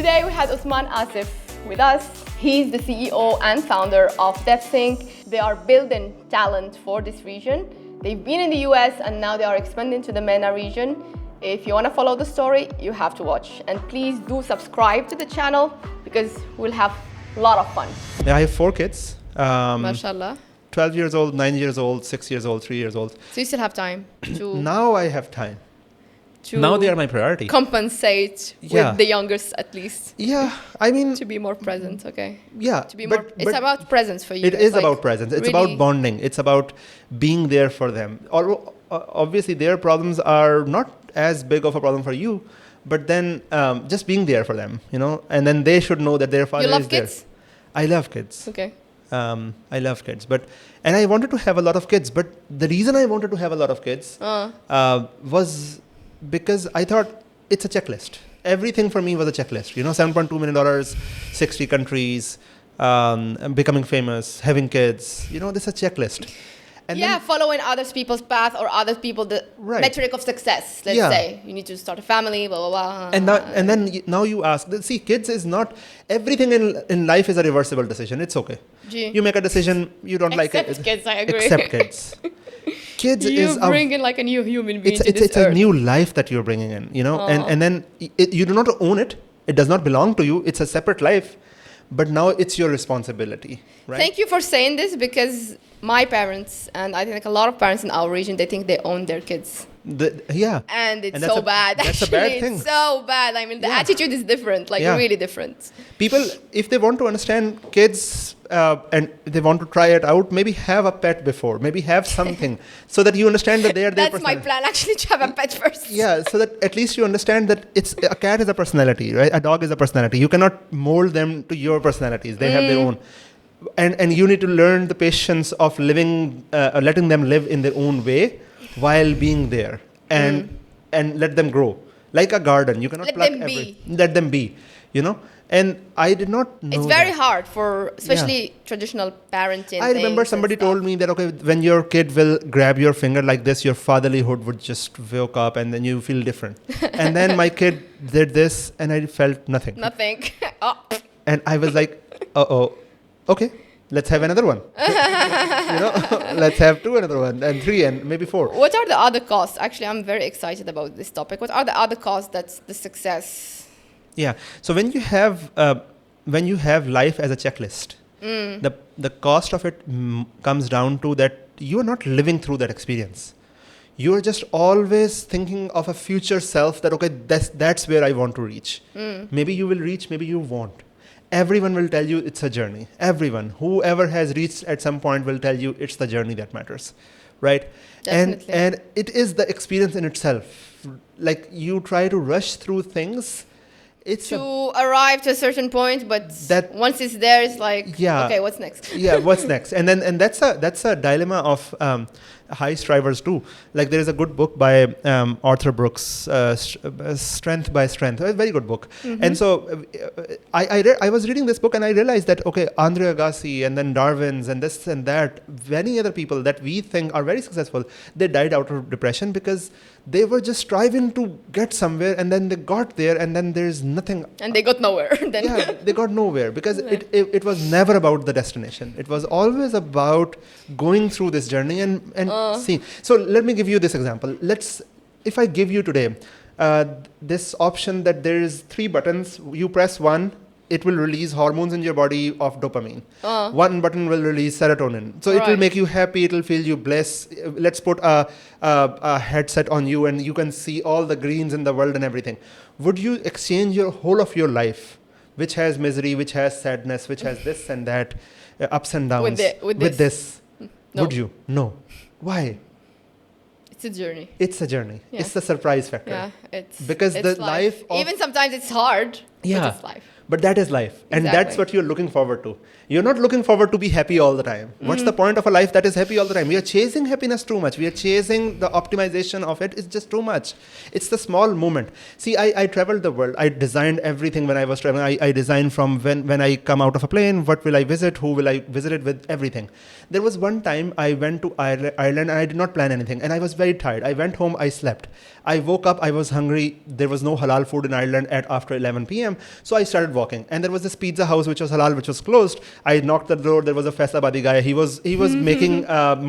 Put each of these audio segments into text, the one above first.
Today we had Usman Asif with us. He's the CEO and founder of Devsinc. They are building talent for this region. They've been in the US and now they are expanding to the MENA region. If you want to follow the story, you have to watch. And please do subscribe to the channel because we'll have a lot of fun. Yeah, I have 4 kids. MashaAllah. 12 years old, 9 years old, 6 years old, 3 years old. So you still have time to... Now I have time. Now they are my priority. Compensate with the youngest at least. Yeah, I mean... To be more present, okay. Yeah. To be more, it's about presence for you. It is like about presence. It's really about bonding. It's about being there for them. Although, obviously, their problems are not as big of a problem for you, but then just being there for them, you know, and then they should know that their father is there. You love kids? I love kids. Okay. I love kids, and I wanted to have a lot of kids, but the reason I wanted to have a lot of kids was because I thought it's a checklist. Everything for me was a checklist. You know, $7.2 million, 60 countries, becoming famous, having kids. You know, this is a checklist. And then following other people's path or other people, the metric of success, let's say. You need to start a family, blah, blah, blah. And then now you ask, see, kids is not, everything in life is a reversible decision. It's okay. You make a decision, you don't like it. Except kids, I agree. Except kids. Kids you bring in like a new human being to this It's a new life that you're bringing in, you know, and then you do not own it. It does not belong to you. It's a separate life. But now it's your responsibility, right? Thank you for saying this because my parents, and I think a lot of parents in our region, they think they own their kids. And it's so bad. That's a bad thing. It's so bad. I mean, the attitude is different, like really different. People, if they want to understand kids and they want to try it out, maybe have a pet before, maybe have something so that you understand that they are their personality. That's my plan, actually, to have a pet first. Yeah, so that at least you understand that a cat is a personality, right? A dog is a personality. You cannot mold them to your personalities. They have their own. And you need to learn the patience of living, letting them live in their own way while being there and let them grow. Like a garden. You cannot pluck let them be, you know? And I did not know it's very hard for, especially traditional parenting. I remember somebody told me that, okay, when your kid will grab your finger like this, your fatherlyhood would just wake up and then you feel different. And then my kid did this and I felt nothing. Nothing. And I was like, okay, let's have another one. You know, let's have 2 another one and 3 and maybe 4. What are the other costs? Actually, I'm very excited about this topic. What are the other costs that's the success? Yeah. So when you have life as a checklist, the cost of it comes down to that you are not living through that experience. You are just always thinking of a future self that, okay, that's where I want to reach. Maybe you will reach, maybe you won't. Everyone will tell you it's a journey. Everyone, whoever has reached at some point will tell you it's the journey that matters, right? Definitely. And it is the experience in itself. Like you try to rush through things. It's to arrive to a certain point, but once it's there, it's like, okay, what's next? What's next? And that's a dilemma of high strivers too. Like there is a good book by Arthur Brooks, Strength by Strength, a very good book. And so I was reading this book and I realized that, okay, Andre Agassi and then Darwin's and this and that, many other people that we think are very successful, they died out of depression because they were just striving to get somewhere and then they got there and then there's nothing. And they got nowhere. They got nowhere because it was never about the destination. It was always about going through this journey and seeing. So let me give you this example. If I give you today this option that there is 3 buttons, you press one, it will release hormones in your body of dopamine. One button will release serotonin. So it will make you happy. It will feel you bliss. Let's put a headset on you and you can see all the greens in the world and everything. Would you exchange your whole of your life, which has misery, which has sadness, which has this and that, ups and downs, with this? No. Would you? No. Why? It's a journey. It's a journey. Yeah. It's the surprise factor. Yeah, because it's the life even sometimes it's hard. Yeah. But it's life. But that is life. And that's Exactly. what you're looking forward to. You're not looking forward to be happy all the time. What's the point of a life that is happy all the time? We are chasing happiness too much. We are chasing the optimization of it. It's just too much. It's the small moment. See, I traveled the world. I designed everything when I was traveling. I designed from when I come out of a plane, what will I visit, who will I visit it with, everything. There was one time I went to Ireland and I did not plan anything. And I was very tired. I went home, I slept. I woke up, I was hungry. There was no halal food in Ireland at after 11 p.m. So I started walking. And there was this pizza house which was halal, which was closed. I knocked the door. There was a Faisabadi guy. He was making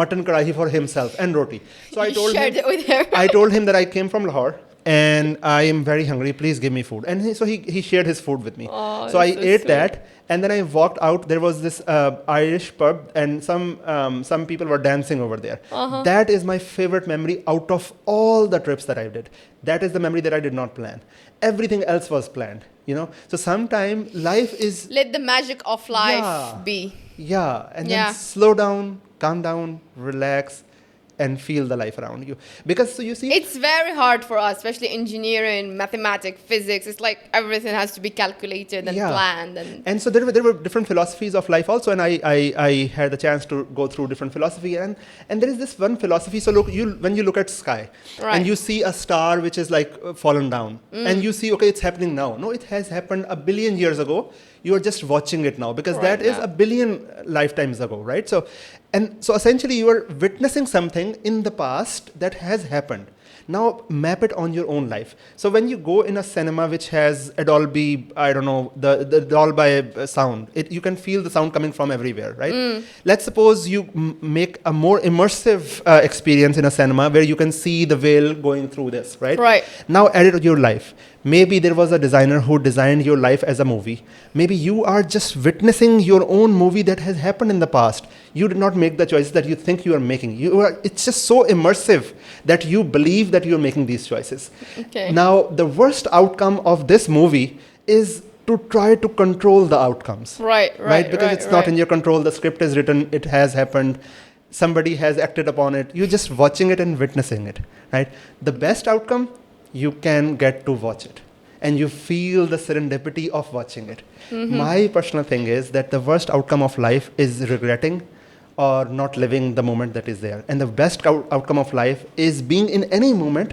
mutton karahi for himself and roti. So I told shared him, it with him. I told him that I came from Lahore and I am very hungry. Please give me food. And he shared his food with me. Oh, so I that's so ate sweet. that. And then I walked out. There was this Irish pub, and some people were dancing over there. That is my favorite memory out of all the trips that I did. That is the memory that I did not plan. Everything else was planned. So sometimes life is Let the magic of life Yeah. be. and Yeah. then slow down, calm down, relax, and feel the life around you. Because so you see, It's very hard for us, especially engineering, mathematics, physics. It's like everything has to be calculated and Yeah. planned. And so there were different philosophies of life also, and I had the chance to go through different philosophy, and there is this one philosophy. So look, when you look at sky, Right. and you see a star which is like fallen down, and you see, okay, it's happening now. No, it has happened a billion years ago. You are just watching it now because Right that is now. a billion lifetimes ago, right? So essentially you are witnessing something in the past that has happened. Now map it on your own life. So when you go in a cinema which has a Dolby, I don't know, the Dolby sound, you can feel the sound coming from everywhere, right? Let's suppose you make a more immersive experience in a cinema where you can see the whale going through this, right? Right. Now add it to your life. Maybe there was a designer who designed your life as a movie. Maybe you are just witnessing your own movie that has happened in the past. You did not make the choices that you think you are making. It's just so immersive that you believe that you're making these choices. Okay. Now, the worst outcome of this movie is to try to control the outcomes. Right. Because it's not in your control. The script is written, it has happened. Somebody has acted upon it. You're just watching it and witnessing it, right? The best outcome, you can get to watch it and you feel the serendipity of watching it. My personal thing is that the worst outcome of life is regretting or not living the moment that is there. And the best outcome of life is being in any moment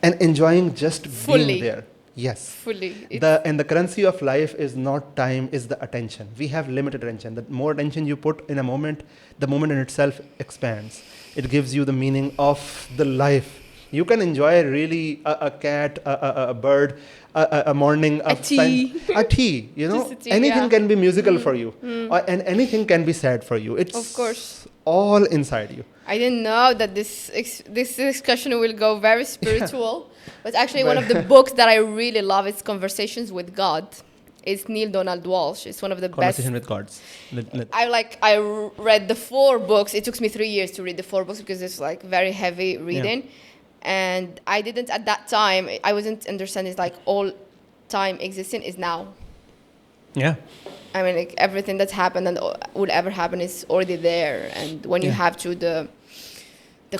and enjoying just Fully. being there. Yes. Fully. And the currency of life is not time, is the attention. We have limited attention. The more attention you put in a moment, the moment in itself expands. It gives you the meaning of the life. You can enjoy really a cat, a bird, a morning, A tea. a tea. Just a tea, anything yeah. can be musical for you, and anything can be sad for you. It's Of course. all inside you. I didn't know that this discussion will go very spiritual. But actually, one of the books that I really love is Conversations with God. It's Neil Donald Walsh. It's one of the best. Conversation with gods. I read the 4 books. It took me 3 years to read the 4 books because it's like very heavy reading. And I didn't at that time, I wasn't understanding it's like all time existing is now. Yeah. I mean, like everything that's happened and would ever happen is already there. And when you have to the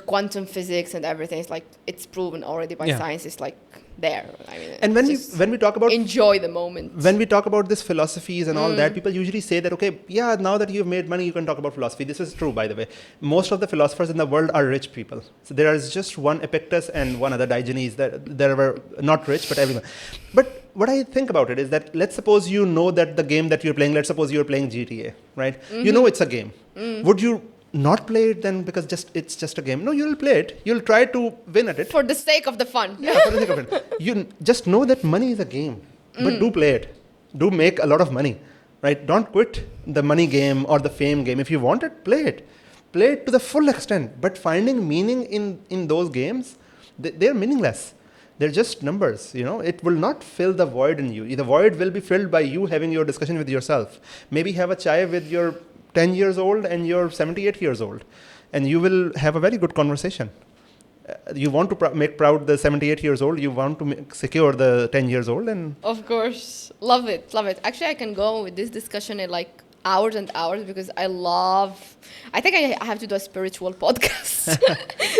quantum physics and everything, it's like it's proven already by science. It's like there. I mean, And when we talk about enjoy the moment. When we talk about this philosophies and all that, people usually say that, okay, yeah, now that you've made money, you can talk about philosophy. This is true, by the way. Most of the philosophers in the world are rich people. So there is just one Epictetus and one other Diogenes that were not rich, but everyone. But what I think about it is that let's suppose you know that the game that you're playing, let's suppose you're playing GTA, right? You know it's a game. Would you not play it then because it's just a game? No, you'll play it. You'll try to win at it. For the sake of the fun. Yeah, for the sake of it. You just know that money is a game, but do play it. Do make a lot of money, right? Don't quit the money game or the fame game. If you want it, play it. Play it to the full extent. But finding meaning in those games, they're meaningless. They're just numbers, It will not fill the void in you. The void will be filled by you having your discussion with yourself. Maybe have a chai with your 10 years old and you're 78 years old. And you will have a very good conversation. You want to make proud the 78 years old. You want to secure the 10 years old. And Of course. Love it. Love it. Actually, I can go with this discussion in like hours and hours because I think I have to do a spiritual podcast.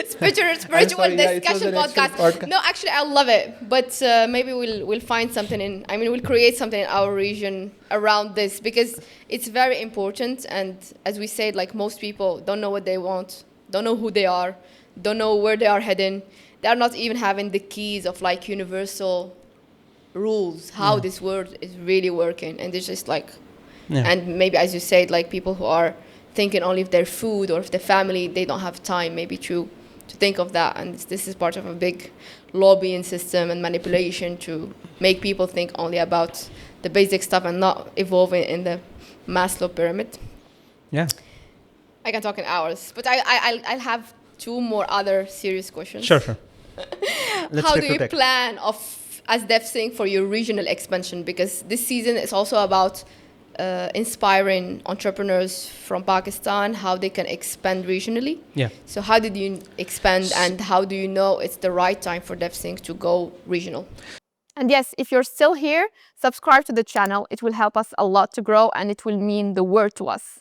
spiritual discussion podcast. No, actually I love it. But maybe we'll find something we'll create something in our region around this because it's very important. And as we said, like most people don't know what they want, don't know who they are, don't know where they are heading. They are not even having the keys of like universal rules, how this world is really working. And it's just like, and maybe as you said, like people who are thinking only of their food or of their family, they don't have time maybe to think of that. And this is part of a big lobbying system and manipulation to make people think only about the basic stuff and not evolving in the Maslow pyramid. Yeah. I can talk in hours, but I'll have two more other serious questions. Sure. How do you plan as Devsinc for your regional expansion? Because this season is also about inspiring entrepreneurs from Pakistan, how they can expand regionally. Yeah. So how did you expand and how do you know it's the right time for Devsinc to go regional? And yes, if you're still here, subscribe to the channel. It will help us a lot to grow and it will mean the world to us.